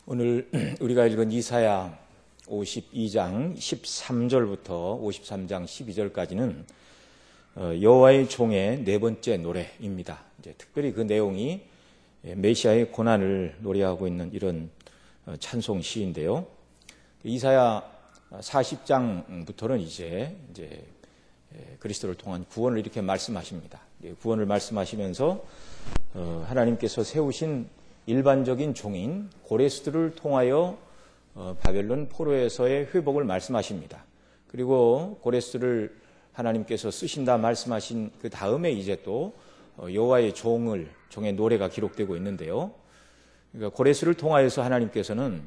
오늘 우리가 읽은 이사야 52장 13절부터 53장 12절까지는 여호와의 종의 네 번째 노래입니다. 특별히 그 내용이 메시아의 고난을 노래하고 있는 이런 찬송 시인데요. 이사야 40장부터는 이제 그리스도를 통한 구원을 이렇게 말씀하십니다. 구원을 말씀하시면서 하나님께서 세우신 일반적인 종인 고레스들을 통하여 바벨론 포로에서의 회복을 말씀하십니다. 그리고 고레스를 하나님께서 쓰신다 말씀하신 그 다음에 이제 또 여호와의 종의 노래가 기록되고 있는데요. 그러니까 고레스를 통하여서 하나님께서는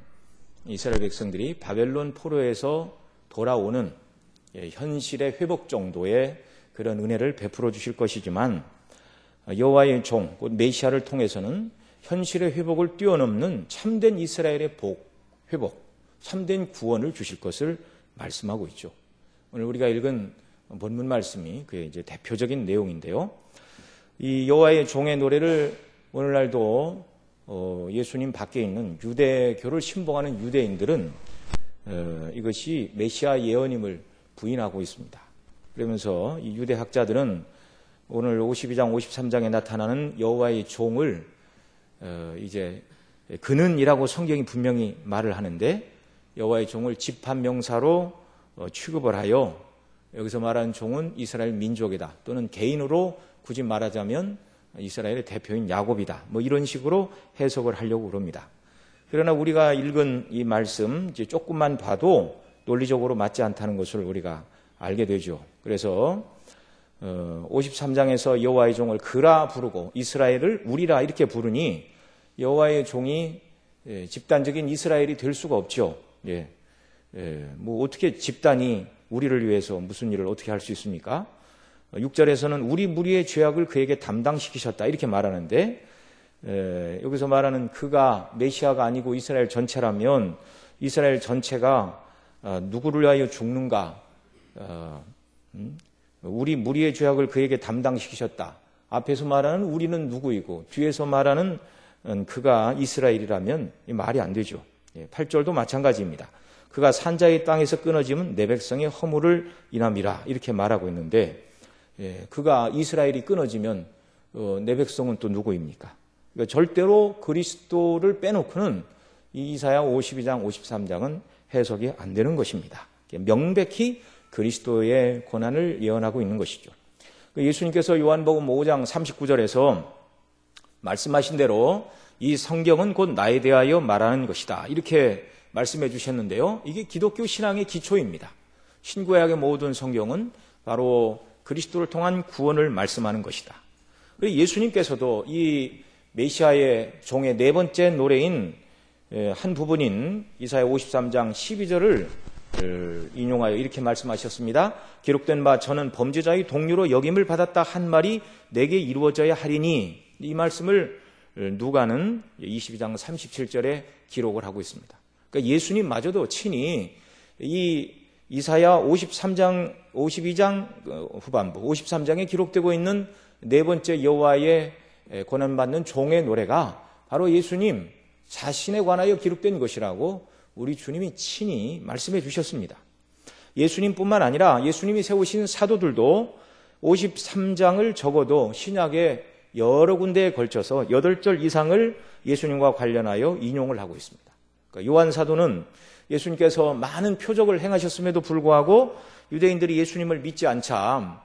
이스라엘 백성들이 바벨론 포로에서 돌아오는 현실의 회복 정도의 그런 은혜를 베풀어 주실 것이지만 여호와의 종, 곧 메시아를 통해서는 현실의 회복을 뛰어넘는 참된 이스라엘의 회복, 참된 구원을 주실 것을 말씀하고 있죠. 오늘 우리가 읽은 본문 말씀이 그의 이제 대표적인 내용인데요. 이 여호와의 종의 노래를 오늘날도 예수님 밖에 있는 유대교를 신봉하는 유대인들은 이것이 메시아 예언임을 부인하고 있습니다. 그러면서 이 유대 학자들은 오늘 52장, 53장에 나타나는 여호와의 종을 이제 그는이라고 성경이 분명히 말을 하는데 여호와의 종을 집합명사로 취급을 하여 여기서 말하는 종은 이스라엘 민족이다, 또는 개인으로 굳이 말하자면 이스라엘의 대표인 야곱이다, 뭐 이런 식으로 해석을 하려고 그럽니다. 그러나 우리가 읽은 이 말씀 이제 조금만 봐도 논리적으로 맞지 않다는 것을 우리가 알게 되죠. 그래서 53장에서 여호와의 종을 그라 부르고 이스라엘을 우리라 이렇게 부르니 여호와의 종이 집단적인 이스라엘이 될 수가 없죠. 뭐 어떻게 집단이 우리를 위해서 무슨 일을 어떻게 할 수 있습니까? 6절에서는 우리 무리의 죄악을 그에게 담당시키셨다 이렇게 말하는데 여기서 말하는 그가 메시아가 아니고 이스라엘 전체라면 이스라엘 전체가 누구를 위하여 죽는가? 우리 무리의 죄악을 그에게 담당시키셨다. 앞에서 말하는 우리는 누구이고 뒤에서 말하는 그가 이스라엘이라면 말이 안 되죠. 8절도 마찬가지입니다. 그가 산자의 땅에서 끊어지면 내 백성의 허물을 인함이라 이렇게 말하고 있는데 그가 이스라엘이 끊어지면 내 백성은 또 누구입니까? 그러니까 절대로 그리스도를 빼놓고는 이 이사야 52장, 53장은 해석이 안 되는 것입니다. 명백히 그리스도의 고난을 예언하고 있는 것이죠. 예수님께서 요한복음 5장 39절에서 말씀하신 대로 이 성경은 곧 나에 대하여 말하는 것이다 이렇게 말씀해 주셨는데요. 이게 기독교 신앙의 기초입니다. 신구약의 모든 성경은 바로 그리스도를 통한 구원을 말씀하는 것이다. 그리고 예수님께서도 이 메시아의 종의 네 번째 노래인 한 부분인 이사야 53장 12절을 인용하여 이렇게 말씀하셨습니다. 기록된 바 저는 범죄자의 동료로 여김을 받았다 한 말이 내게 이루어져야 하리니, 이 말씀을 누가는 22장 37절에 기록을 하고 있습니다. 그러니까 예수님마저도 친히 이 이사야 53장, 52장 후반부, 53장에 기록되고 있는 네 번째 여호와의 고난받는 종의 노래가 바로 예수님 자신에 관하여 기록된 것이라고 우리 주님이 친히 말씀해 주셨습니다. 예수님뿐만 아니라 예수님이 세우신 사도들도 53장을 적어도 신약의 여러 군데에 걸쳐서 8절 이상을 예수님과 관련하여 인용을 하고 있습니다. 그러니까 요한 사도는 예수님께서 많은 표적을 행하셨음에도 불구하고 유대인들이 예수님을 믿지 않자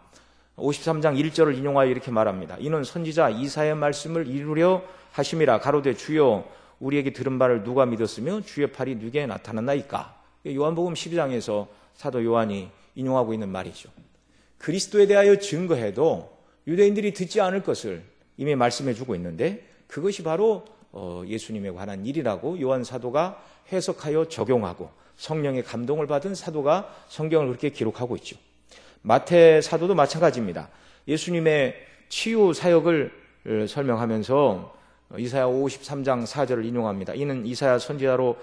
53장 1절을 인용하여 이렇게 말합니다. 이는 선지자 이사야의 말씀을 이루려 하심이라. 가로되 주여 우리에게 들은 바를 누가 믿었으며 주의 팔이 누구에게 나타났나이까. 요한복음 12장에서 사도 요한이 인용하고 있는 말이죠. 그리스도에 대하여 증거해도 유대인들이 듣지 않을 것을 이미 말씀해 주고 있는데 그것이 바로 예수님에 관한 일이라고 요한 사도가 해석하여 적용하고 성령의 감동을 받은 사도가 성경을 그렇게 기록하고 있죠. 마태 사도도 마찬가지입니다. 예수님의 치유 사역을 설명하면서 이사야 53장 4절을 인용합니다. 이는 이사야 선지자로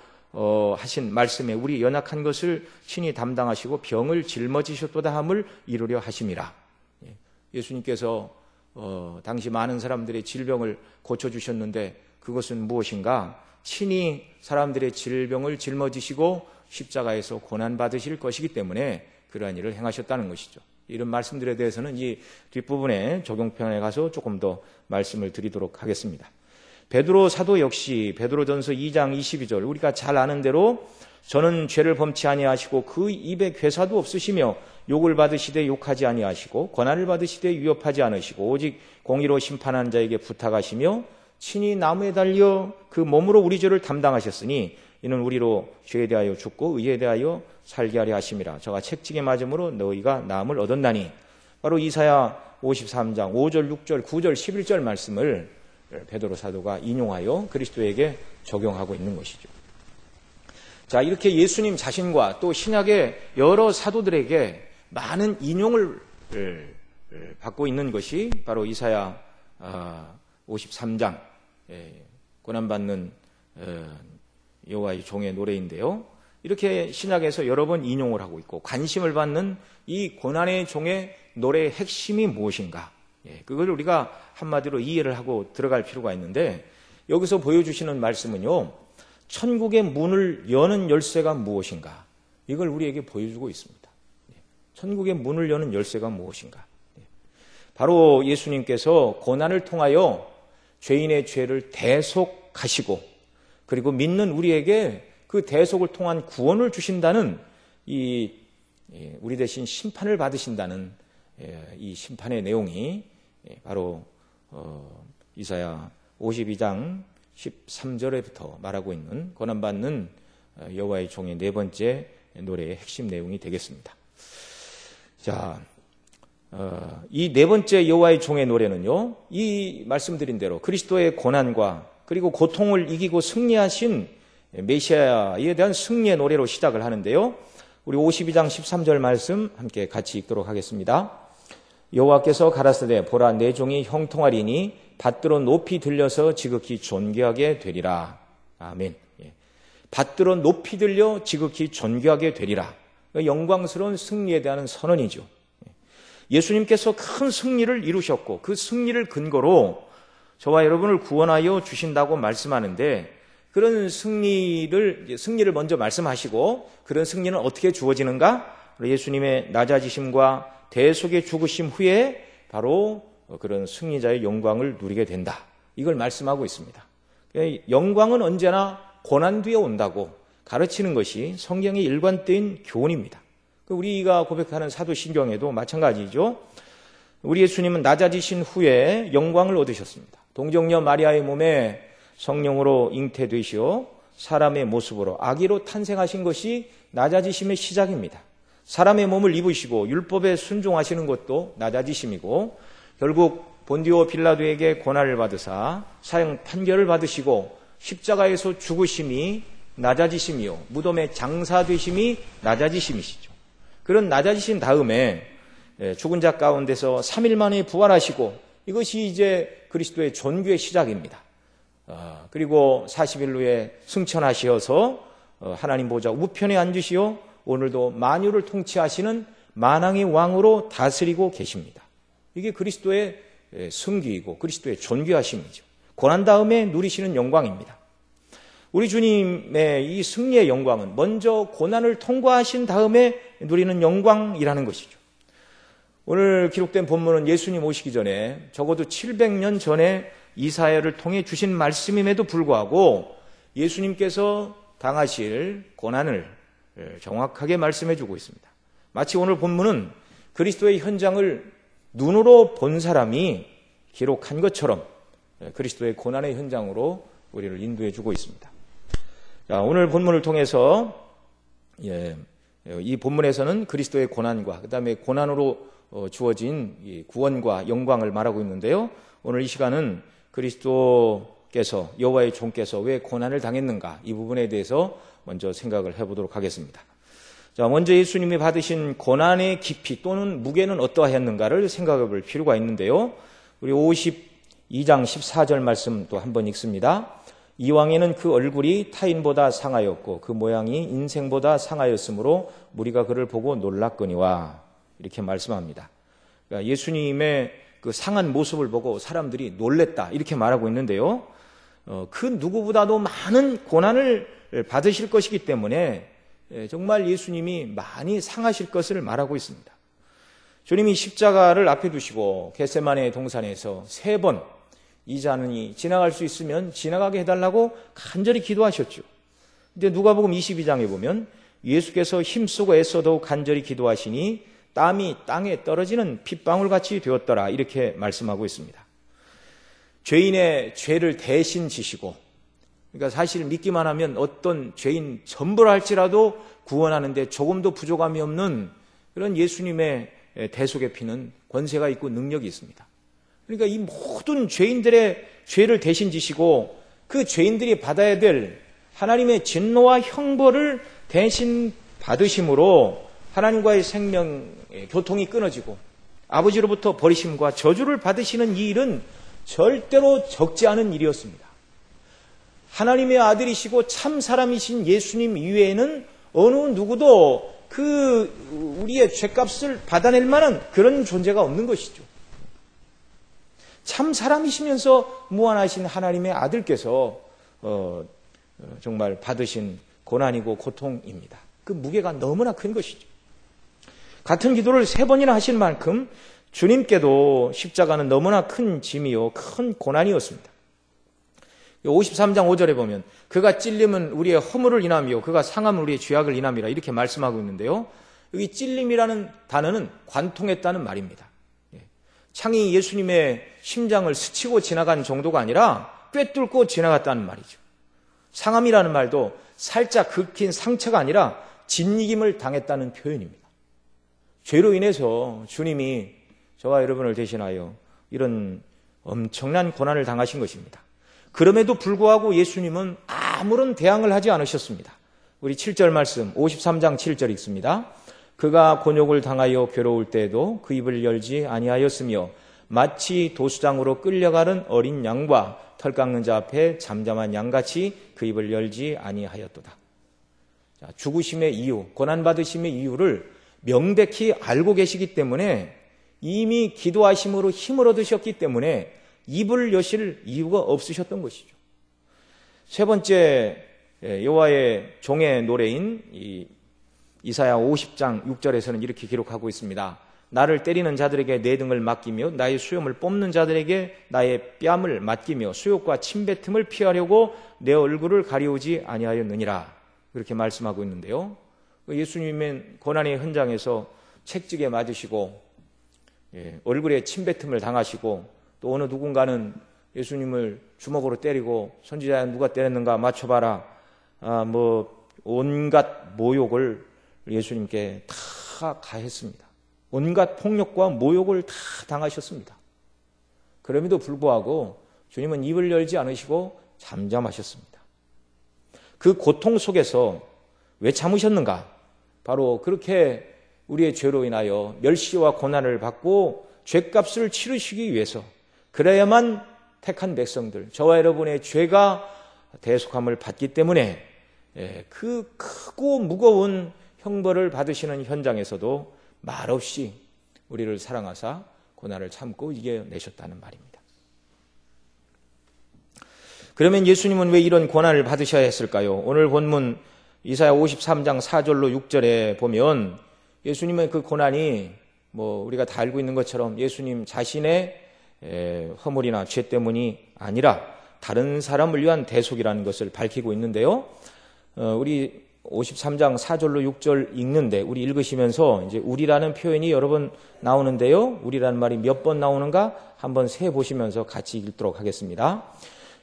하신 말씀에 우리 연약한 것을 친히 담당하시고 병을 짊어지셨도다 함을 이루려 하심이라. 예수님께서 당시 많은 사람들의 질병을 고쳐주셨는데 그것은 무엇인가? 친히 사람들의 질병을 짊어지시고 십자가에서 고난받으실 것이기 때문에 그러한 일을 행하셨다는 것이죠. 이런 말씀들에 대해서는 이 뒷부분에 적용편에 가서 조금 더 말씀을 드리도록 하겠습니다. 베드로 사도 역시 베드로전서 2장 22절 우리가 잘 아는 대로 저는 죄를 범치 아니하시고 그 입에 괴사도 없으시며 욕을 받으시되 욕하지 아니하시고 고난을 받으시되 위협하지 않으시고 오직 공의로 심판하는 자에게 부탁하시며 친히 나무에 달려 그 몸으로 우리 죄를 담당하셨으니 이는 우리로 죄에 대하여 죽고 의에 대하여 살게 하려 하심이라. 저가 책찍에 맞음으로 너희가 나음을 얻었나니. 바로 이사야 53장 5절 6절 9절 11절 말씀을 베드로 사도가 인용하여 그리스도에게 적용하고 있는 것이죠. 자, 이렇게 예수님 자신과 또 신약의 여러 사도들에게 많은 인용을 받고 있는 것이 바로 이사야 53장 고난받는 여호와의 종의 노래인데요. 이렇게 신약에서 여러 번 인용을 하고 있고 관심을 받는 이 고난의 종의 노래의 핵심이 무엇인가? 그걸 우리가 한마디로 이해를 하고 들어갈 필요가 있는데 여기서 보여주시는 말씀은요. 천국의 문을 여는 열쇠가 무엇인가? 이걸 우리에게 보여주고 있습니다. 천국의 문을 여는 열쇠가 무엇인가? 바로 예수님께서 고난을 통하여 죄인의 죄를 대속하시고 그리고 믿는 우리에게 그 대속을 통한 구원을 주신다는 우리 대신 심판을 받으신다는 이 심판의 내용이 바로 이사야 52장 13절에부터 말하고 있는 고난받는 여호와의 종의 네 번째 노래의 핵심 내용이 되겠습니다. 자, 이 네 번째 여호와의 종의 노래는요, 이 말씀드린 대로 그리스도의 고난과 그리고 고통을 이기고 승리하신 메시아에 대한 승리의 노래로 시작을 하는데요. 우리 52장 13절 말씀 함께 같이 읽도록 하겠습니다. 여호와께서 가라사대 보라 내 종이 형통하리니 받들어 높이 들려서 지극히 존귀하게 되리라. 아멘. 받들어 높이 들려 지극히 존귀하게 되리라. 영광스러운 승리에 대한 선언이죠. 예수님께서 큰 승리를 이루셨고 그 승리를 근거로 저와 여러분을 구원하여 주신다고 말씀하는데 그런 승리를 먼저 말씀하시고 그런 승리는 어떻게 주어지는가? 예수님의 낮아지심과 대속의 죽으심 후에 바로 그런 승리자의 영광을 누리게 된다. 이걸 말씀하고 있습니다. 영광은 언제나 고난 뒤에 온다고 가르치는 것이 성경의 일관된 교훈입니다. 우리가 고백하는 사도신경에도 마찬가지죠. 우리 예수님은 낮아지신 후에 영광을 얻으셨습니다. 동정녀 마리아의 몸에 성령으로 잉태되시어 사람의 모습으로 아기로 탄생하신 것이 낮아지심의 시작입니다. 사람의 몸을 입으시고 율법에 순종하시는 것도 낮아지심이고 결국 본디오 빌라도에게 고난을 받으사 사형 판결을 받으시고 십자가에서 죽으심이 낮아지심이요 무덤에 장사되심이 낮아지심이시죠. 그런 낮아지신 다음에 죽은 자 가운데서 3일 만에 부활하시고 이것이 이제 그리스도의 존귀의 시작입니다. 그리고 40일 후에 승천하시어서 하나님 보좌 우편에 앉으시어 오늘도 만유를 통치하시는 만왕의 왕으로 다스리고 계십니다. 이게 그리스도의 승기이고 그리스도의 존귀하심이죠. 고난 다음에 누리시는 영광입니다. 우리 주님의 이 승리의 영광은 먼저 고난을 통과하신 다음에 누리는 영광이라는 것이죠. 오늘 기록된 본문은 예수님 오시기 전에 적어도 700년 전에 이사야를 통해 주신 말씀임에도 불구하고 예수님께서 당하실 고난을 정확하게 말씀해 주고 있습니다. 마치 오늘 본문은 그리스도의 현장을 눈으로 본 사람이 기록한 것처럼 그리스도의 고난의 현장으로 우리를 인도해 주고 있습니다. 자, 오늘 본문을 통해서 이 본문에서는 그리스도의 고난과 그 다음에 고난으로 주어진 이 구원과 영광을 말하고 있는데요. 오늘 이 시간은 그리스도께서 여호와의 종께서 왜 고난을 당했는가 이 부분에 대해서 먼저 생각을 해보도록 하겠습니다. 자, 먼저 예수님이 받으신 고난의 깊이 또는 무게는 어떠하였는가를 생각해 볼 필요가 있는데요. 우리 52장 14절 말씀 또 한번 읽습니다. 이왕에는 그 얼굴이 타인보다 상하였고 그 모양이 인생보다 상하였으므로 무리가 그를 보고 놀랐거니와 이렇게 말씀합니다. 그러니까 예수님의 그 상한 모습을 보고 사람들이 놀랬다 이렇게 말하고 있는데요. 그 누구보다도 많은 고난을 받으실 것이기 때문에 정말 예수님이 많이 상하실 것을 말하고 있습니다. 주님이 십자가를 앞에 두시고 겟세마네 동산에서 3번 이 잔이 지나갈 수 있으면 지나가게 해달라고 간절히 기도하셨죠. 근데 누가복음 22장에 보면 예수께서 힘쓰고 애써도 간절히 기도하시니 땀이 땅에 떨어지는 핏방울같이 되었더라, 이렇게 말씀하고 있습니다. 죄인의 죄를 대신 지시고, 그러니까 사실 믿기만 하면 어떤 죄인 전부를 할지라도 구원하는데 조금도 부족함이 없는 그런 예수님의 대속의 피는 권세가 있고 능력이 있습니다. 그러니까 이 모든 죄인들의 죄를 대신 지시고 그 죄인들이 받아야 될 하나님의 진노와 형벌을 대신 받으심으로 하나님과의 생명의 교통이 끊어지고 아버지로부터 버리심과 저주를 받으시는 이 일은 절대로 적지 않은 일이었습니다. 하나님의 아들이시고 참 사람이신 예수님 이외에는 어느 누구도 우리의 죄값을 받아낼 만한 그런 존재가 없는 것이죠. 참 사람이시면서 무한하신 하나님의 아들께서 정말 받으신 고난이고 고통입니다. 그 무게가 너무나 큰 것이죠. 같은 기도를 3번이나 하신 만큼 주님께도 십자가는 너무나 큰 짐이요 큰 고난이었습니다. 53장 5절에 보면 그가 찔림은 우리의 허물을 인함이요 그가 상함은 우리의 죄악을 인함이라, 이렇게 말씀하고 있는데요. 여기 찔림이라는 단어는 관통했다는 말입니다. 창이 예수님의 심장을 스치고 지나간 정도가 아니라 꿰뚫고 지나갔다는 말이죠. 상함이라는 말도 살짝 긁힌 상처가 아니라 짓이김을 당했다는 표현입니다. 죄로 인해서 주님이 저와 여러분을 대신하여 이런 엄청난 고난을 당하신 것입니다. 그럼에도 불구하고 예수님은 아무런 대항을 하지 않으셨습니다. 우리 7절 말씀 53장 7절 읽습니다. 그가 곤욕을 당하여 괴로울 때에도 그 입을 열지 아니하였으며 마치 도수장으로 끌려가는 어린 양과 털 깎는 자 앞에 잠잠한 양같이 그 입을 열지 아니하였도다. 죽으심의 이유, 고난받으심의 이유를 명백히 알고 계시기 때문에 이미 기도하심으로 힘을 얻으셨기 때문에 입을 여실 이유가 없으셨던 것이죠. 3번째, 여호와의 종의 노래인 이사야 50장 6절에서는 이렇게 기록하고 있습니다. 나를 때리는 자들에게 내 등을 맡기며 나의 수염을 뽑는 자들에게 나의 뺨을 맡기며 수욕과 침뱉음을 피하려고 내 얼굴을 가리우지 아니하였느니라, 그렇게 말씀하고 있는데요. 예수님은 고난의 현장에서 책찍에 맞으시고 얼굴에 침뱉음을 당하시고 또 어느 누군가는 예수님을 주먹으로 때리고 선지자야 누가 때렸는가 맞춰봐라, 온갖 모욕을 예수님께 다 가했습니다. 온갖 폭력과 모욕을 다 당하셨습니다. 그럼에도 불구하고 주님은 입을 열지 않으시고 잠잠하셨습니다. 그 고통 속에서 왜 참으셨는가? 바로 그렇게 우리의 죄로 인하여 멸시와 고난을 받고 죄값을 치르시기 위해서, 그래야만 택한 백성들, 저와 여러분의 죄가 대속함을 받기 때문에 그 크고 무거운 형벌을 받으시는 현장에서도 말없이 우리를 사랑하사 고난을 참고 이겨내셨다는 말입니다. 그러면 예수님은 왜 이런 고난을 받으셔야 했을까요? 오늘 본문 이사야 53장 4절로 6절에 보면 예수님의 그 고난이 우리가 다 알고 있는 것처럼 예수님 자신의 허물이나 죄 때문이 아니라 다른 사람을 위한 대속이라는 것을 밝히고 있는데요. 우리 53장 4절로 6절 읽는데 우리 읽으시면서 이제 우리라는 표현이 여러 번 나오는데요. 우리라는 말이 몇 번 나오는가 한번 세 보시면서 같이 읽도록 하겠습니다.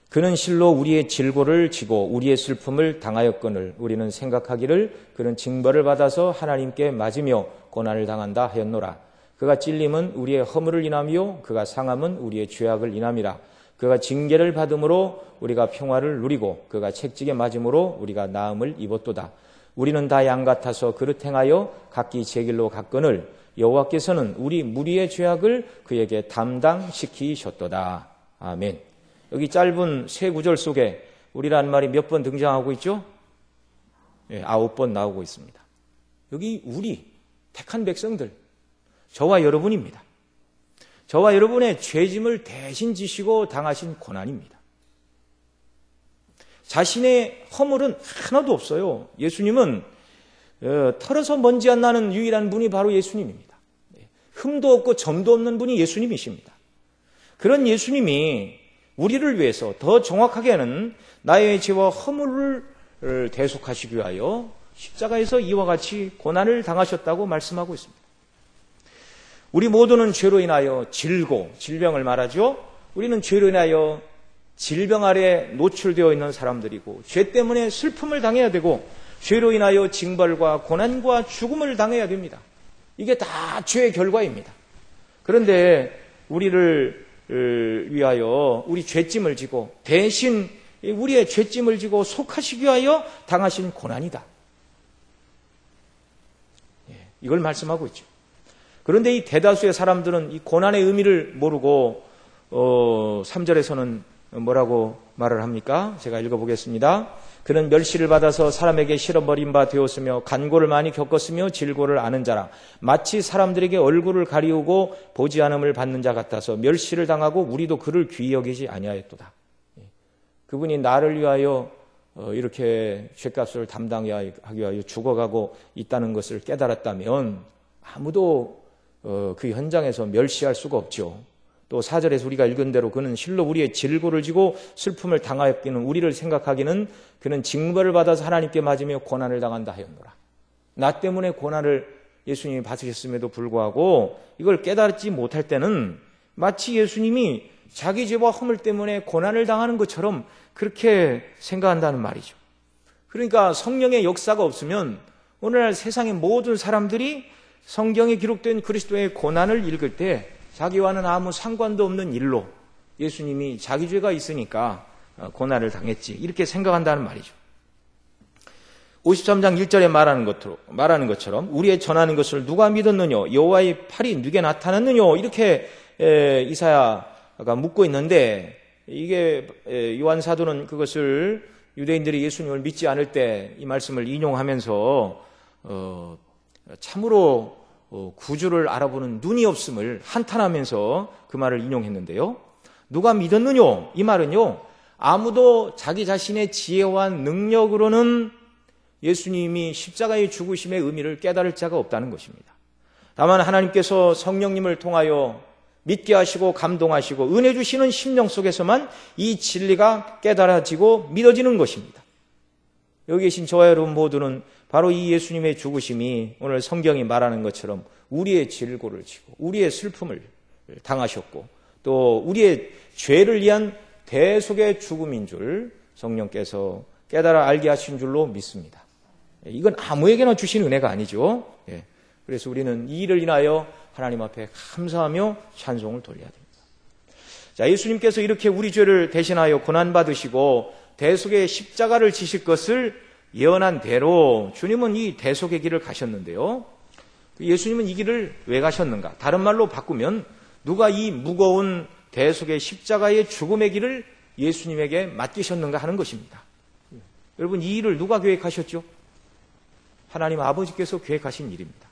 그는 실로 우리의 질고를 지고 우리의 슬픔을 당하였거늘 우리는 생각하기를 그는 징벌을 받아서 하나님께 맞으며 고난을 당한다 하였노라. 그가 찔림은 우리의 허물을 인하며 그가 상함은 우리의 죄악을 인함이라. 그가 징계를 받음으로 우리가 평화를 누리고 그가 채찍에 맞음으로 우리가 나음을 입었도다. 우리는 다 양 같아서 그릇 행하여 각기 제 길로 갔거늘 여호와께서는 우리 무리의 죄악을 그에게 담당시키셨도다. 아멘. 여기 짧은 세 구절 속에 우리라는 말이 몇 번 등장하고 있죠? 9번 나오고 있습니다. 여기 우리 택한 백성들, 저와 여러분입니다. 저와 여러분의 죄짐을 대신 지시고 당하신 고난입니다. 자신의 허물은 하나도 없어요. 예수님은 털어서 먼지 안 나는 유일한 분이 바로 예수님입니다. 흠도 없고 점도 없는 분이 예수님이십니다. 그런 예수님이 우리를 위해서 더 정확하게는 나의 죄와 허물을 대속하시기 위하여 십자가에서 이와 같이 고난을 당하셨다고 말씀하고 있습니다. 우리 모두는 죄로 인하여 질병을 말하죠. 우리는 죄로 인하여 질병 아래 노출되어 있는 사람들이고 죄 때문에 슬픔을 당해야 되고 죄로 인하여 징벌과 고난과 죽음을 당해야 됩니다. 이게 다 죄의 결과입니다. 그런데 우리를 위하여 우리 죄짐을 지고 대신 우리의 죄짐을 지고 속하시기 위하여 당하신 고난이다. 이걸 말씀하고 있죠. 그런데 이 대다수의 사람들은 이 고난의 의미를 모르고 3절에서는 뭐라고 말을 합니까? 제가 읽어보겠습니다. 그는 멸시를 받아서 사람에게 실어버린 바 되었으며 간고를 많이 겪었으며 질고를 아는 자라. 마치 사람들에게 얼굴을 가리우고 보지 않음을 받는 자 같아서 멸시를 당하고 우리도 그를 귀히 여기지 아니하였도다. 그분이 나를 위하여 이렇게 죄값을 담당하기 위하여 죽어가고 있다는 것을 깨달았다면 아무도 그 현장에서 멸시할 수가 없죠. 또 4절에서 우리가 읽은 대로 그는 실로 우리의 질고를 지고 슬픔을 당하였기는 우리를 생각하기는 그는 징벌을 받아서 하나님께 맞으며 고난을 당한다 하였노라. 나 때문에 고난을 예수님이 받으셨음에도 불구하고 이걸 깨달지 못할 때는 마치 예수님이 자기 죄와 허물 때문에 고난을 당하는 것처럼 그렇게 생각한다는 말이죠. 그러니까 성령의 역사가 없으면 오늘날 세상의 모든 사람들이 성경에 기록된 그리스도의 고난을 읽을 때 자기와는 아무 상관도 없는 일로 예수님이 자기 죄가 있으니까 고난을 당했지 이렇게 생각한다는 말이죠. 53장 1절에 말하는 것처럼 우리의 전하는 것을 누가 믿었느냐 여호와의 팔이 누게 나타났느냐 이렇게 이사야가 묻고 있는데 이게 요한 사도는 그것을 유대인들이 예수님을 믿지 않을 때 이 말씀을 인용하면서 참으로 구주를 알아보는 눈이 없음을 한탄하면서 그 말을 인용했는데요. 누가 믿었느냐? 이 말은요. 아무도 자기 자신의 지혜와 능력으로는 예수님이 십자가의 죽으심의 의미를 깨달을 자가 없다는 것입니다. 다만 하나님께서 성령님을 통하여 믿게 하시고 감동하시고 은혜 주시는 심령 속에서만 이 진리가 깨달아지고 믿어지는 것입니다. 여기 계신 저와 여러분 모두는 바로 이 예수님의 죽으심이 오늘 성경이 말하는 것처럼 우리의 질고를 지고 우리의 슬픔을 당하셨고 또 우리의 죄를 위한 대속의 죽음인 줄 성령께서 깨달아 알게 하신 줄로 믿습니다. 이건 아무에게나 주신 은혜가 아니죠. 그래서 우리는 이 일을 인하여 하나님 앞에 감사하며 찬송을 돌려야 됩니다. 자, 예수님께서 이렇게 우리 죄를 대신하여 고난받으시고 대속의 십자가를 지실 것을 예언한 대로 주님은 이 대속의 길을 가셨는데요. 예수님은 이 길을 왜 가셨는가? 다른 말로 바꾸면 누가 이 무거운 대속의 십자가의 죽음의 길을 예수님에게 맡기셨는가 하는 것입니다. 여러분 이 일을 누가 계획하셨죠? 하나님 아버지께서 계획하신 일입니다.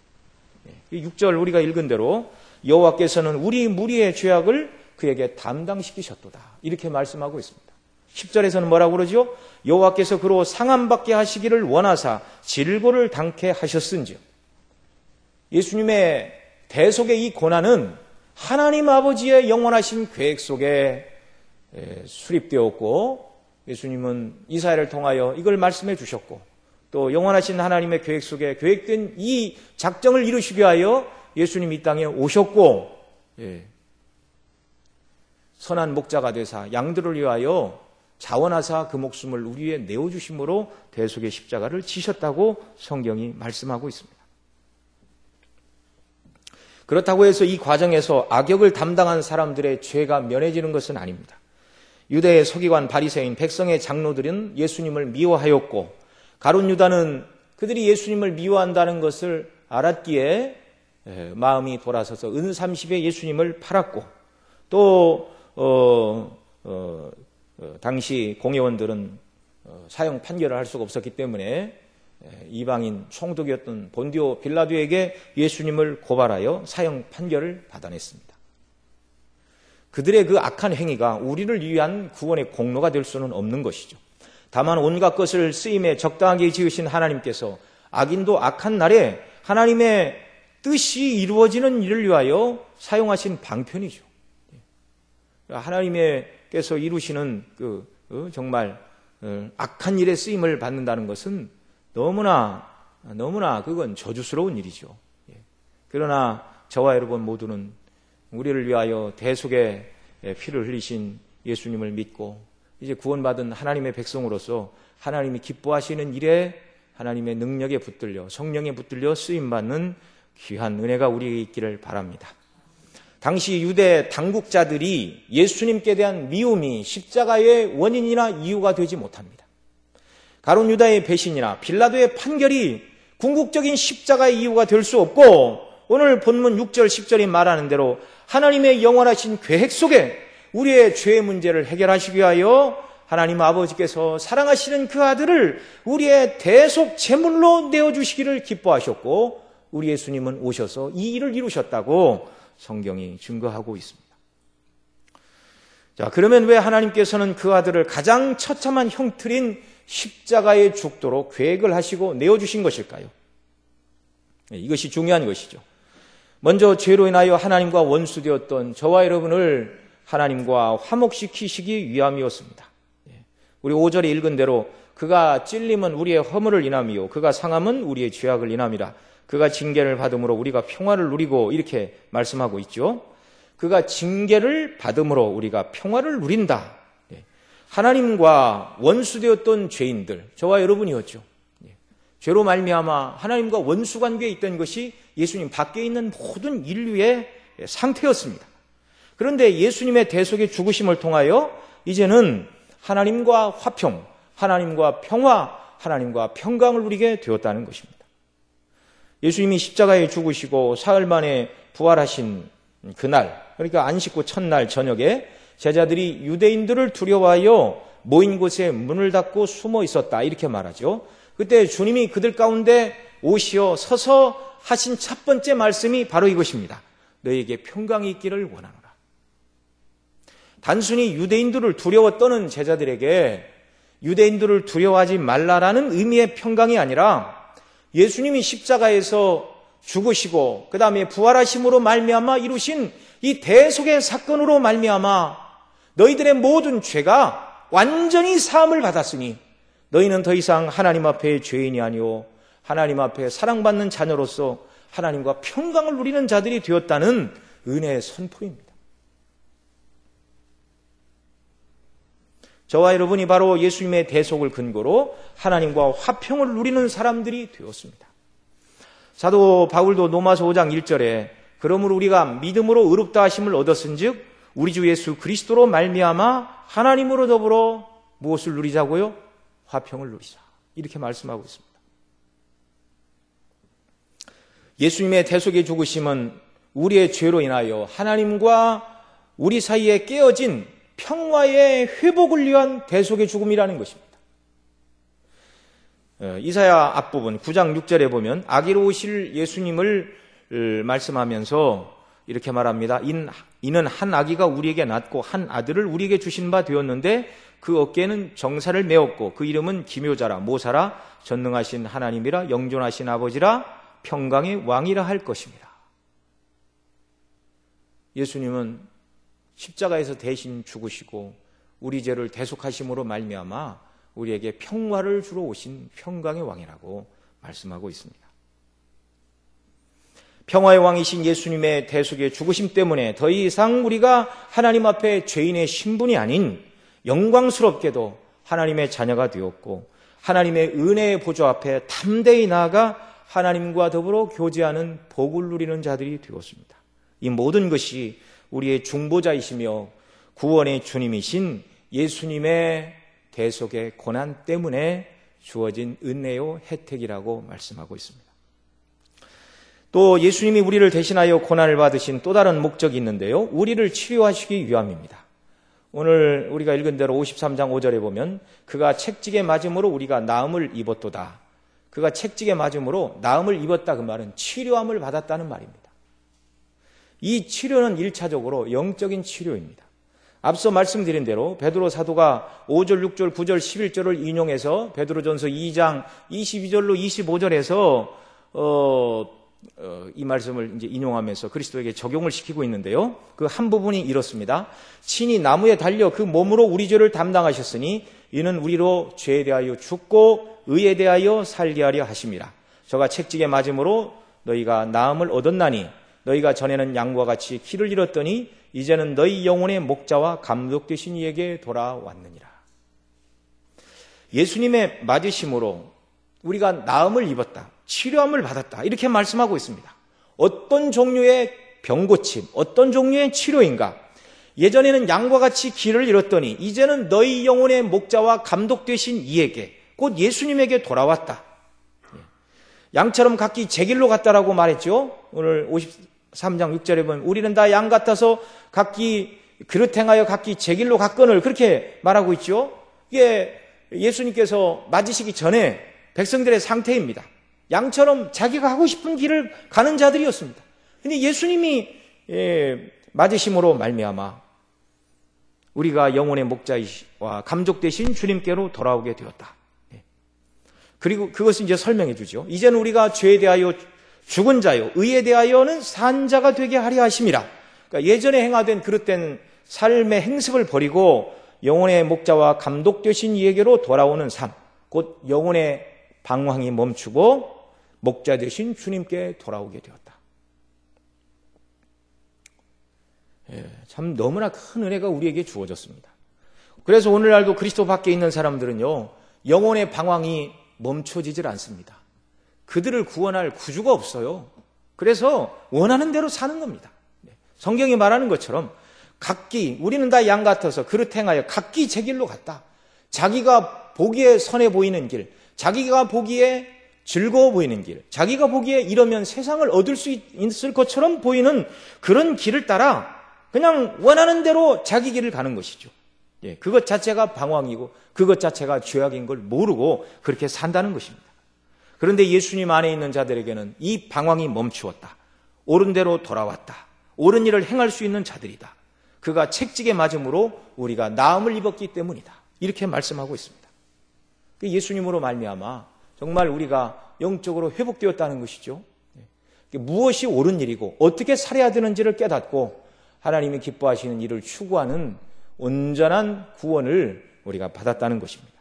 6절 우리가 읽은 대로 여호와께서는 우리 무리의 죄악을 그에게 담당시키셨도다. 이렇게 말씀하고 있습니다. 10절에서는 뭐라고 그러죠? 여호와께서 그로 상함받게 하시기를 원하사 질고를 당케 하셨은지요. 예수님의 대속의 이 고난은 하나님 아버지의 영원하신 계획 속에 수립되었고 예수님은 이사야를 통하여 이걸 말씀해 주셨고 또 영원하신 하나님의 계획 속에 계획된 이 작정을 이루시기 위하여 예수님이 이 땅에 오셨고 선한 목자가 되사 양들을 위하여 자원하사 그 목숨을 우리 위에 내어주심으로 대속의 십자가를 지셨다고 성경이 말씀하고 있습니다. 그렇다고 해서 이 과정에서 악역을 담당한 사람들의 죄가 면해지는 것은 아닙니다. 유대의 서기관 바리새인 백성의 장로들은 예수님을 미워하였고 가룟 유다는 그들이 예수님을 미워한다는 것을 알았기에 마음이 돌아서서 은 30에 예수님을 팔았고 또 당시 공회원들은 사형 판결을 할 수가 없었기 때문에 이방인 총독이었던 본디오 빌라도에게 예수님을 고발하여 사형 판결을 받아냈습니다. 그들의 그 악한 행위가 우리를 위한 구원의 공로가 될 수는 없는 것이죠. 다만 온갖 것을 쓰임에 적당하게 지으신 하나님께서 악인도 악한 날에 하나님의 뜻이 이루어지는 일을 위하여 사용하신 방편이죠. 하나님께서 이루시는 정말 악한 일에 쓰임을 받는다는 것은 너무나 그건 저주스러운 일이죠. 그러나 저와 여러분 모두는 우리를 위하여 대속의 피를 흘리신 예수님을 믿고 이제 구원받은 하나님의 백성으로서 하나님이 기뻐하시는 일에 하나님의 능력에 붙들려 성령에 붙들려 쓰임받는 귀한 은혜가 우리에게 있기를 바랍니다. 당시 유대 당국자들이 예수님께 대한 미움이 십자가의 원인이나 이유가 되지 못합니다. 가룟 유다의 배신이나 빌라도의 판결이 궁극적인 십자가의 이유가 될 수 없고 오늘 본문 6절 10절이 말하는 대로 하나님의 영원하신 계획 속에 우리의 죄의 문제를 해결하시기 위하여 하나님 아버지께서 사랑하시는 그 아들을 우리의 대속 제물로 내어주시기를 기뻐하셨고 우리 예수님은 오셔서 이 일을 이루셨다고 성경이 증거하고 있습니다. 자, 그러면 왜 하나님께서는 그 아들을 가장 처참한 형틀인 십자가에 죽도록 계획을 하시고 내어주신 것일까요? 이것이 중요한 것이죠. 먼저 죄로 인하여 하나님과 원수되었던 저와 여러분을 하나님과 화목시키시기 위함이었습니다. 우리 5절에 읽은 대로 그가 찔림은 우리의 허물을 인함이요 그가 상함은 우리의 죄악을 인함이라. 그가 징계를 받음으로 우리가 평화를 누리고 이렇게 말씀하고 있죠. 그가 징계를 받음으로 우리가 평화를 누린다. 하나님과 원수되었던 죄인들, 저와 여러분이었죠. 죄로 말미암아 하나님과 원수 관계에 있던 것이 예수님 밖에 있는 모든 인류의 상태였습니다. 그런데 예수님의 대속의 죽으심을 통하여 이제는 하나님과 화평, 하나님과 평화, 하나님과 평강을 누리게 되었다는 것입니다. 예수님이 십자가에 죽으시고 사흘 만에 부활하신 그날, 그러니까 안식구 첫날 저녁에 제자들이 유대인들을 두려워하여 모인 곳에 문을 닫고 숨어 있었다 이렇게 말하죠. 그때 주님이 그들 가운데 오시어 서서 하신 첫 번째 말씀이 바로 이것입니다. 너희에게 평강이 있기를 원하노라. 단순히 유대인들을 두려워 떠는 제자들에게 유대인들을 두려워하지 말라라는 의미의 평강이 아니라 예수님이 십자가에서 죽으시고 그 다음에 부활하심으로 말미암아 이루신 이 대속의 사건으로 말미암아 너희들의 모든 죄가 완전히 사함을 받았으니 너희는 더 이상 하나님 앞에 죄인이 아니오 하나님 앞에 사랑받는 자녀로서 하나님과 평강을 누리는 자들이 되었다는 은혜의 선포입니다. 저와 여러분이 바로 예수님의 대속을 근거로 하나님과 화평을 누리는 사람들이 되었습니다. 사도 바울도 로마서 5장 1절에 그러므로 우리가 믿음으로 의롭다 하심을 얻었은즉 우리 주 예수 그리스도로 말미암아 하나님으로 더불어 무엇을 누리자고요? 화평을 누리자. 이렇게 말씀하고 있습니다. 예수님의 대속의 죽으심은 우리의 죄로 인하여 하나님과 우리 사이에 깨어진 평화의 회복을 위한 대속의 죽음이라는 것입니다. 이사야 앞부분 9장 6절에 보면 아기로 오실 예수님을 말씀하면서 이렇게 말합니다. 이는 한 아기가 우리에게 낳고 한 아들을 우리에게 주신 바 되었는데 그 어깨에는 정사를 메었고 그 이름은 기묘자라 모사라 전능하신 하나님이라 영존하신 아버지라 평강의 왕이라 할 것입니다. 예수님은 십자가에서 대신 죽으시고 우리 죄를 대속하심으로 말미암아 우리에게 평화를 주러 오신 평강의 왕이라고 말씀하고 있습니다. 평화의 왕이신 예수님의 대속의 죽으심 때문에 더 이상 우리가 하나님 앞에 죄인의 신분이 아닌 영광스럽게도 하나님의 자녀가 되었고 하나님의 은혜의 보좌 앞에 담대히 나아가 하나님과 더불어 교제하는 복을 누리는 자들이 되었습니다. 이 모든 것이 우리의 중보자이시며 구원의 주님이신 예수님의 대속의 고난 때문에 주어진 은혜요 혜택이라고 말씀하고 있습니다. 또 예수님이 우리를 대신하여 고난을 받으신 또 다른 목적이 있는데요. 우리를 치료하시기 위함입니다. 오늘 우리가 읽은 대로 53장 5절에 보면 그가 책찍에 맞음으로 우리가 나음을 입었도다. 그가 책찍에 맞음으로 나음을 입었다 그 말은 치료함을 받았다는 말입니다. 이 치료는 1차적으로 영적인 치료입니다. 앞서 말씀드린 대로 베드로 사도가 5절, 6절, 9절, 11절을 인용해서 베드로전서 2장 22절로 25절에서 이 말씀을 이제 인용하면서 그리스도에게 적용을 시키고 있는데요. 그 한 부분이 이렇습니다. 친히 나무에 달려 그 몸으로 우리 죄를 담당하셨으니 이는 우리로 죄에 대하여 죽고 의에 대하여 살게 하려 하심이라. 저가 채찍에 맞음으로 너희가 나음을 얻었나니 너희가 전에는 양과 같이 길을 잃었더니 이제는 너희 영혼의 목자와 감독 되신 이에게 돌아왔느니라. 예수님의 맞으심으로 우리가 나음을 입었다, 치료함을 받았다, 이렇게 말씀하고 있습니다. 어떤 종류의 병고침, 어떤 종류의 치료인가? 예전에는 양과 같이 길을 잃었더니 이제는 너희 영혼의 목자와 감독 되신 이에게, 곧 예수님에게 돌아왔다. 양처럼 각기 제 길로 갔다라고 말했죠. 오늘 53장 6절에 보면 우리는 다 양 같아서 각기 그릇 행하여 각기 제 길로 갔거늘, 그렇게 말하고 있죠. 이게 예수님께서 맞으시기 전에 백성들의 상태입니다. 양처럼 자기가 하고 싶은 길을 가는 자들이었습니다. 그런데 예수님이 맞으심으로 말미암아 우리가 영혼의 목자와 감독 되신 주님께로 돌아오게 되었다. 그리고 그것을 이제 설명해 주죠. 이제는 우리가 죄에 대하여 죽은 자요, 의에 대하여는 산 자가 되게 하려 하심이라. 그러니까 예전에 행하된 그릇된 삶의 행습을 버리고 영혼의 목자와 감독 되신 이에게로 돌아오는 삶, 곧 영혼의 방황이 멈추고 목자 되신 주님께 돌아오게 되었다. 참 너무나 큰 은혜가 우리에게 주어졌습니다. 그래서 오늘날도 그리스도 밖에 있는 사람들은요, 영혼의 방황이 멈춰지질 않습니다. 그들을 구원할 구주가 없어요. 그래서 원하는 대로 사는 겁니다. 성경이 말하는 것처럼 각기, 우리는 다 양 같아서 그릇 행하여 각기 제 길로 갔다. 자기가 보기에 선해 보이는 길, 자기가 보기에 즐거워 보이는 길, 자기가 보기에 이러면 세상을 얻을 수 있을 것처럼 보이는 그런 길을 따라 그냥 원하는 대로 자기 길을 가는 것이죠. 그것 자체가 방황이고 그것 자체가 죄악인 걸 모르고 그렇게 산다는 것입니다. 그런데 예수님 안에 있는 자들에게는 이 방황이 멈추었다. 옳은 대로 돌아왔다. 옳은 일을 행할 수 있는 자들이다. 그가 채찍에 맞음으로 우리가 나음을 입었기 때문이다. 이렇게 말씀하고 있습니다. 예수님으로 말미암아 정말 우리가 영적으로 회복되었다는 것이죠. 무엇이 옳은 일이고 어떻게 살아야 되는지를 깨닫고 하나님이 기뻐하시는 일을 추구하는 온전한 구원을 우리가 받았다는 것입니다.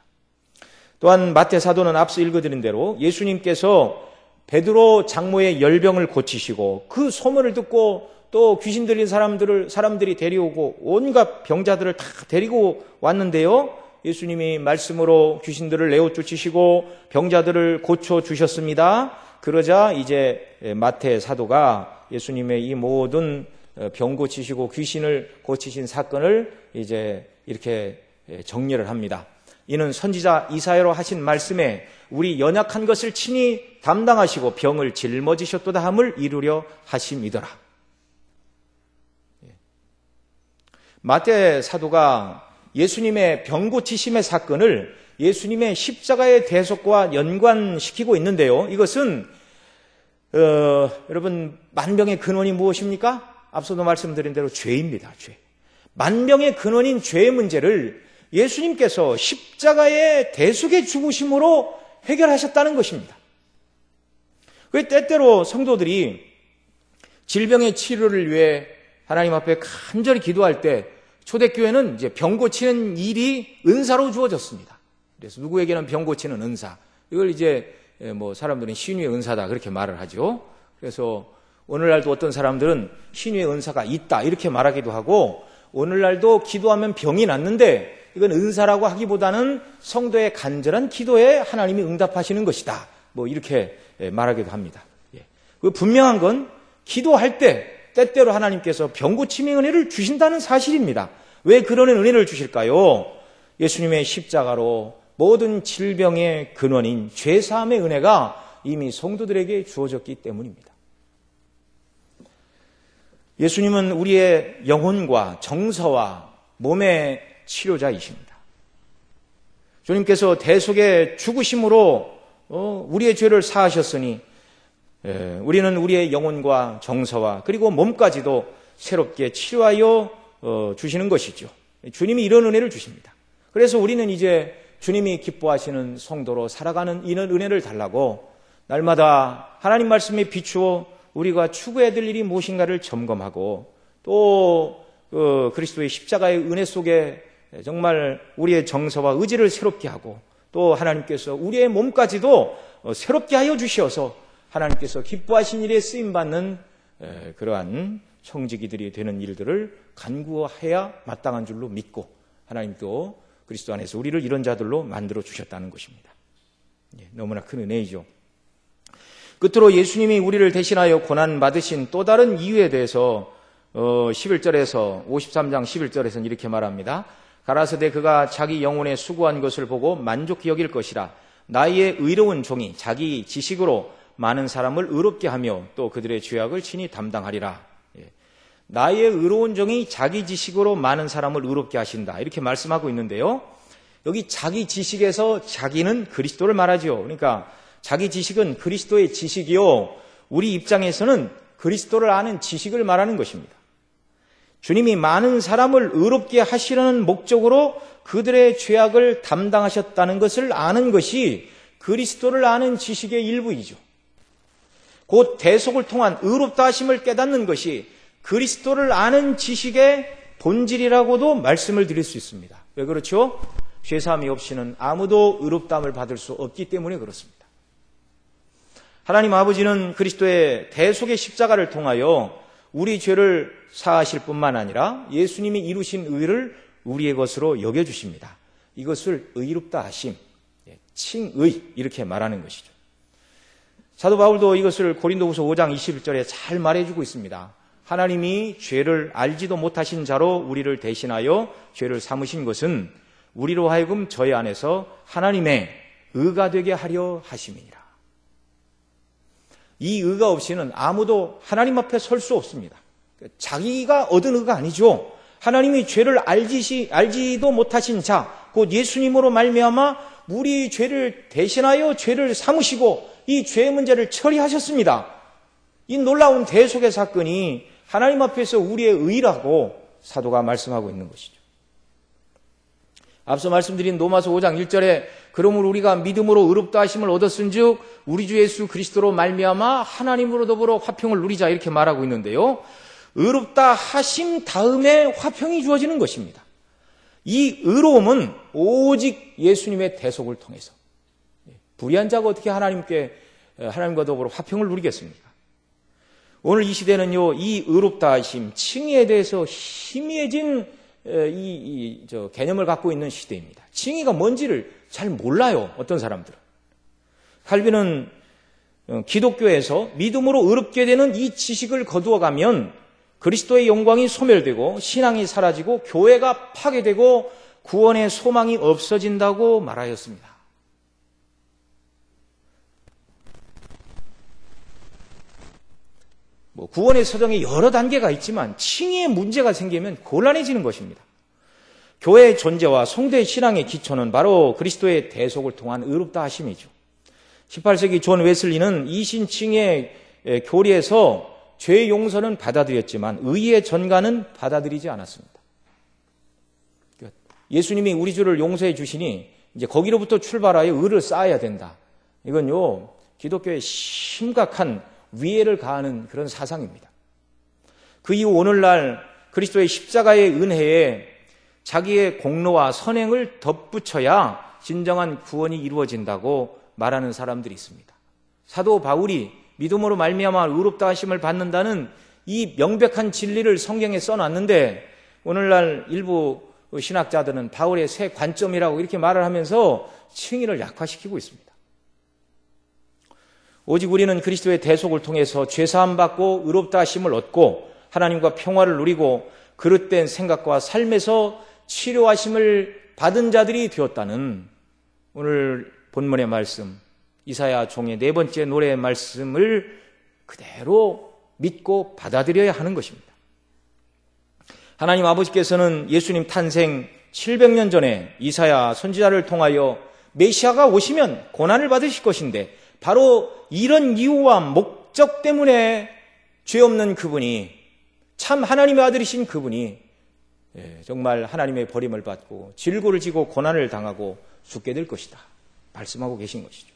또한 마태 사도는 앞서 읽어드린 대로 예수님께서 베드로 장모의 열병을 고치시고 그 소문을 듣고 또 귀신 들린 사람들이 데려오고 온갖 병자들을 다 데리고 왔는데요. 예수님이 말씀으로 귀신들을 내어 쫓으시고 병자들을 고쳐 주셨습니다. 그러자 이제 마태 사도가 예수님의 이 모든 병 고치시고 귀신을 고치신 사건을 이제 이렇게 정리를 합니다. 이는 선지자 이사야로 하신 말씀에 우리 연약한 것을 친히 담당하시고 병을 짊어지셨도다 함을 이루려 하심이더라. 마태 사도가 예수님의 병 고치심의 사건을 예수님의 십자가의 대속과 연관시키고 있는데요. 이것은 여러분, 만병의 근원이 무엇입니까? 앞서도 말씀드린 대로 죄입니다. 죄. 만병의 근원인 죄의 문제를 예수님께서 십자가의 대속의 죽으심으로 해결하셨다는 것입니다. 그 때때로 성도들이 질병의 치료를 위해 하나님 앞에 간절히 기도할 때 초대교회는 이제 병 고치는 일이 은사로 주어졌습니다. 그래서 누구에게는 병 고치는 은사, 이걸 이제 뭐 사람들은 신유의 은사다 그렇게 말을 하죠. 그래서 오늘날도 어떤 사람들은 신유의 은사가 있다 이렇게 말하기도 하고, 오늘날도 기도하면 병이 낫는데 이건 은사라고 하기보다는 성도의 간절한 기도에 하나님이 응답하시는 것이다, 뭐 이렇게 말하기도 합니다. 분명한 건 기도할 때 때때로 하나님께서 병 고침의 은혜를 주신다는 사실입니다. 왜 그런 은혜를 주실까요? 예수님의 십자가로 모든 질병의 근원인 죄사함의 은혜가 이미 성도들에게 주어졌기 때문입니다. 예수님은 우리의 영혼과 정서와 몸의 치료자이십니다. 주님께서 대속의 죽으심으로 우리의 죄를 사하셨으니 우리는 우리의 영혼과 정서와 그리고 몸까지도 새롭게 치료하여 주시는 것이죠. 주님이 이런 은혜를 주십니다. 그래서 우리는 이제 주님이 기뻐하시는 성도로 살아가는 이런 은혜를 달라고 날마다 하나님 말씀에 비추어 우리가 추구해야 될 일이 무엇인가를 점검하고 또 그리스도의 십자가의 은혜 속에 정말 우리의 정서와 의지를 새롭게 하고 또 하나님께서 우리의 몸까지도 새롭게 하여 주시어서 하나님께서 기뻐하신 일에 쓰임받는 그러한 청지기들이 되는 일들을 간구해야 마땅한 줄로 믿고 하나님도 그리스도 안에서 우리를 이런 자들로 만들어 주셨다는 것입니다. 너무나 큰 은혜이죠. 끝으로 예수님이 우리를 대신하여 고난받으신 또 다른 이유에 대해서 11절에서 53장 11절에서는 이렇게 말합니다. 가라사대 그가 자기 영혼에 수고한 것을 보고 만족히 여길 것이라. 나의 의로운 종이 자기 지식으로 많은 사람을 의롭게 하며 또 그들의 죄악을 친히 담당하리라. 나의 의로운 종이 자기 지식으로 많은 사람을 의롭게 하신다. 이렇게 말씀하고 있는데요. 여기 자기 지식에서 자기는 그리스도를 말하죠. 그러니까 자기 지식은 그리스도의 지식이요. 우리 입장에서는 그리스도를 아는 지식을 말하는 것입니다. 주님이 많은 사람을 의롭게 하시려는 목적으로 그들의 죄악을 담당하셨다는 것을 아는 것이 그리스도를 아는 지식의 일부이죠. 곧 대속을 통한 의롭다 하심을 깨닫는 것이 그리스도를 아는 지식의 본질이라고도 말씀을 드릴 수 있습니다. 왜 그렇죠? 죄사함이 없이는 아무도 의롭다함을 받을 수 없기 때문에 그렇습니다. 하나님 아버지는 그리스도의 대속의 십자가를 통하여 우리 죄를 사하실 뿐만 아니라 예수님이 이루신 의를 우리의 것으로 여겨주십니다. 이것을 의롭다 하심, 칭의 이렇게 말하는 것이죠. 사도 바울도 이것을 고린도후서 5장 21절에 잘 말해주고 있습니다. 하나님이 죄를 알지도 못하신 자로 우리를 대신하여 죄를 삼으신 것은 우리로 하여금 저희 안에서 하나님의 의가 되게 하려 하심이니라. 이 의가 없이는 아무도 하나님 앞에 설 수 없습니다. 자기가 얻은 의가 아니죠. 하나님이 죄를 알지도 못하신 자, 곧 예수님으로 말미암아 우리 죄를 대신하여 죄를 삼으시고 이 죄의 문제를 처리하셨습니다. 이 놀라운 대속의 사건이 하나님 앞에서 우리의 의라고 사도가 말씀하고 있는 것이죠. 앞서 말씀드린 로마서 5장 1절에 그러므로 우리가 믿음으로 의롭다 하심을 얻었은즉 우리 주 예수 그리스도로 말미암아 하나님으로 더불어 화평을 누리자 이렇게 말하고 있는데요. 의롭다 하심 다음에 화평이 주어지는 것입니다. 이 의로움은 오직 예수님의 대속을 통해서. 불의한 자가 어떻게 하나님과 더불어 화평을 누리겠습니까? 오늘 이 시대는요, 이 의롭다 하심, 칭의에 대해서 희미해진 개념을 갖고 있는 시대입니다. 칭의가 뭔지를 잘 몰라요, 어떤 사람들은. 칼빈은 기독교에서 믿음으로 의롭게 되는 이 지식을 거두어가면 그리스도의 영광이 소멸되고 신앙이 사라지고 교회가 파괴되고 구원의 소망이 없어진다고 말하였습니다. 구원의 서정에 여러 단계가 있지만 칭의에 문제가 생기면 곤란해지는 것입니다. 교회의 존재와 성도의 신앙의 기초는 바로 그리스도의 대속을 통한 의롭다 하심이죠. 18세기 존 웨슬리는 이신칭의 교리에서 죄의 용서는 받아들였지만 의의 전가는 받아들이지 않았습니다. 예수님이 우리 죄를 용서해 주시니 이제 거기로부터 출발하여 의를 쌓아야 된다. 이건요, 기독교의 심각한 위해를 가하는 그런 사상입니다. 그 이후 오늘날 그리스도의 십자가의 은혜에 자기의 공로와 선행을 덧붙여야 진정한 구원이 이루어진다고 말하는 사람들이 있습니다. 사도 바울이 믿음으로 말미암아 의롭다 하심을 받는다는 이 명백한 진리를 성경에 써놨는데 오늘날 일부 신학자들은 바울의 새 관점이라고 이렇게 말을 하면서 칭의를 약화시키고 있습니다. 오직 우리는 그리스도의 대속을 통해서 죄사함 받고 의롭다 하심을 얻고 하나님과 평화를 누리고 그릇된 생각과 삶에서 치료하심을 받은 자들이 되었다는 오늘 본문의 말씀, 이사야 종의 4번째 노래의 말씀을 그대로 믿고 받아들여야 하는 것입니다. 하나님 아버지께서는 예수님 탄생 700년 전에 이사야 선지자를 통하여 메시아가 오시면 고난을 받으실 것인데 바로 이런 이유와 목적 때문에 죄 없는 그분이 참 하나님의 아들이신 그분이 정말 하나님의 버림을 받고 질고를 지고 고난을 당하고 죽게 될 것이다 말씀하고 계신 것이죠.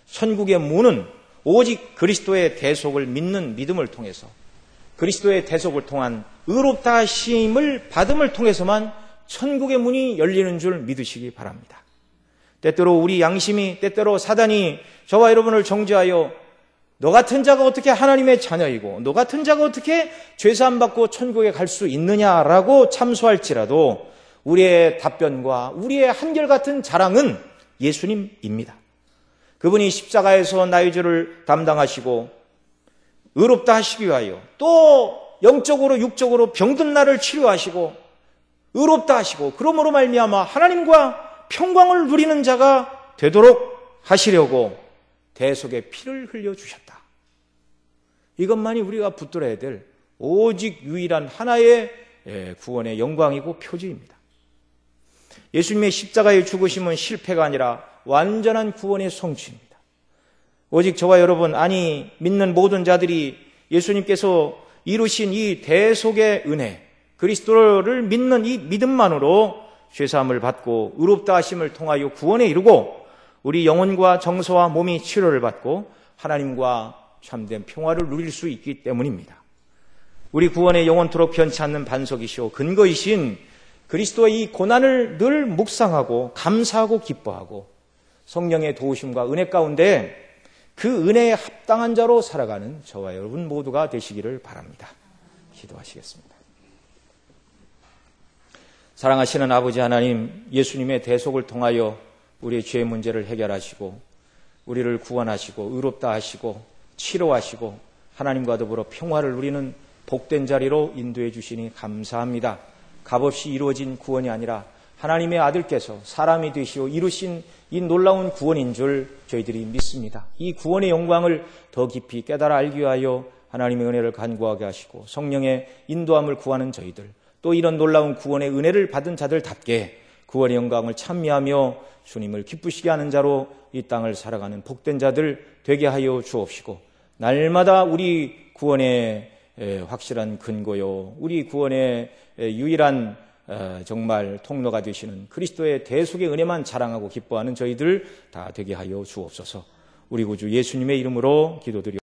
천국의 문은 오직 그리스도의 대속을 믿는 믿음을 통해서 그리스도의 대속을 통한 의롭다 하심을 받음을 통해서만 천국의 문이 열리는 줄 믿으시기 바랍니다. 때때로 우리 양심이, 때때로 사단이 저와 여러분을 정죄하여 너 같은 자가 어떻게 하나님의 자녀이고 너 같은 자가 어떻게 죄사함 받고 천국에 갈 수 있느냐라고 참소할지라도 우리의 답변과 우리의 한결같은 자랑은 예수님입니다. 그분이 십자가에서 나의 죄를 담당하시고 의롭다 하시기 위하여 또 영적으로 육적으로 병든 나를 치료하시고 의롭다 하시고 그러므로 말미암아 하나님과 평강을 누리는 자가 되도록 하시려고 대속의 피를 흘려주셨다. 이것만이 우리가 붙들어야 될 오직 유일한 하나의 구원의 영광이고 표지입니다. 예수님의 십자가의 죽으심은 실패가 아니라 완전한 구원의 성취입니다. 오직 저와 여러분, 아니 믿는 모든 자들이 예수님께서 이루신 이 대속의 은혜, 그리스도를 믿는 이 믿음만으로 죄사함을 받고 의롭다 하심을 통하여 구원에 이르고 우리 영혼과 정서와 몸이 치료를 받고 하나님과 참된 평화를 누릴 수 있기 때문입니다. 우리 구원의 영원토록 변치 않는 반석이시오 근거이신 그리스도의 이 고난을 늘 묵상하고 감사하고 기뻐하고 성령의 도우심과 은혜 가운데 그 은혜에 합당한 자로 살아가는 저와 여러분 모두가 되시기를 바랍니다. 기도하시겠습니다. 사랑하시는 아버지 하나님, 예수님의 대속을 통하여 우리의 죄의 문제를 해결하시고 우리를 구원하시고 의롭다 하시고 치료하시고 하나님과 더불어 평화를 누리는 복된 자리로 인도해 주시니 감사합니다. 값없이 이루어진 구원이 아니라 하나님의 아들께서 사람이 되시어 이루신 이 놀라운 구원인 줄 저희들이 믿습니다. 이 구원의 영광을 더 깊이 깨달아 알기 위하여 하나님의 은혜를 간구하게 하시고 성령의 인도함을 구하는 저희들, 또 이런 놀라운 구원의 은혜를 받은 자들답게 구원의 영광을 찬미하며 주님을 기쁘시게 하는 자로 이 땅을 살아가는 복된 자들 되게 하여 주옵시고, 날마다 우리 구원의 확실한 근거요, 우리 구원의 유일한 정말 통로가 되시는 그리스도의 대속의 은혜만 자랑하고 기뻐하는 저희들 다 되게 하여 주옵소서. 우리 구주 예수님의 이름으로 기도드리옵소서.